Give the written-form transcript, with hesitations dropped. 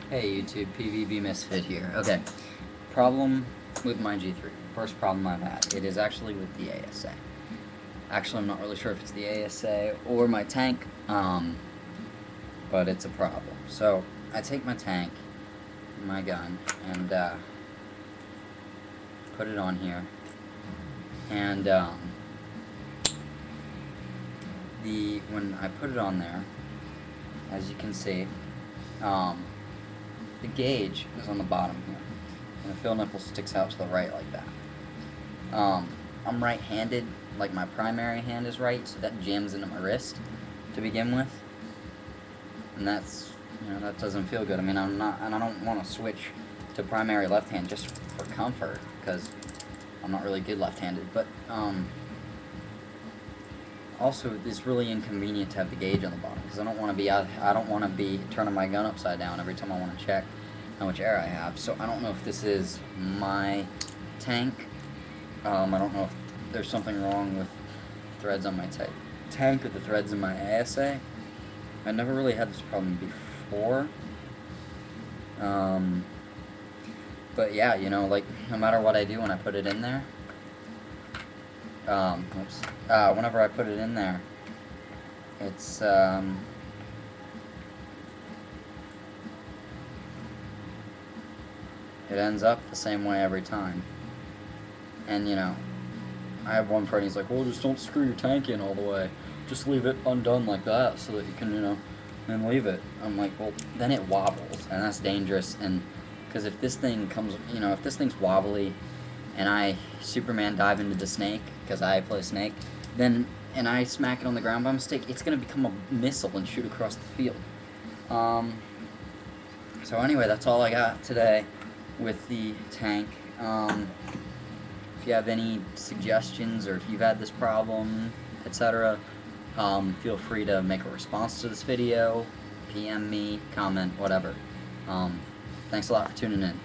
Hey YouTube, PvB Misfit here. Okay, problem with my G3. First problem I've had. It is actually with the ASA. Actually, I'm not really sure if it's the ASA or my tank, but it's a problem. So, I take my tank, my gun, and put it on here. And when I put it on there, as you can see, the gauge is on the bottom here, and the fill nipple sticks out to the right like that. I'm right-handed, like my primary hand is right, so that jams into my wrist to begin with, and that's, that doesn't feel good. I mean, and I don't want to switch to primary left hand just for comfort, because I'm not really good left-handed, but, also, it's really inconvenient to have the gauge on the bottom, because I don't want to be turning my gun upside down every time I want to check how much air I have. So I don't know if this is my tank. I don't know if there's something wrong with threads on my tank or the threads in my ASA. I never really had this problem before. But yeah, like, no matter what I do when I put it in there, whenever I put it in there, it's, it ends up the same way every time. And, I have one friend, he's like, well, just don't screw your tank in all the way. Just leave it undone like that so that you can, then leave it. I'm like, well, then it wobbles, and that's dangerous. And because if this thing comes, if this thing's wobbly, and I Superman dive into the snake, because I play snake, then, and I smack it on the ground by mistake, it's going to become a missile and shoot across the field. So anyway, that's all I got today with the tank. If you have any suggestions, or if you've had this problem, etc., feel free to make a response to this video, PM me, comment, whatever. Thanks a lot for tuning in.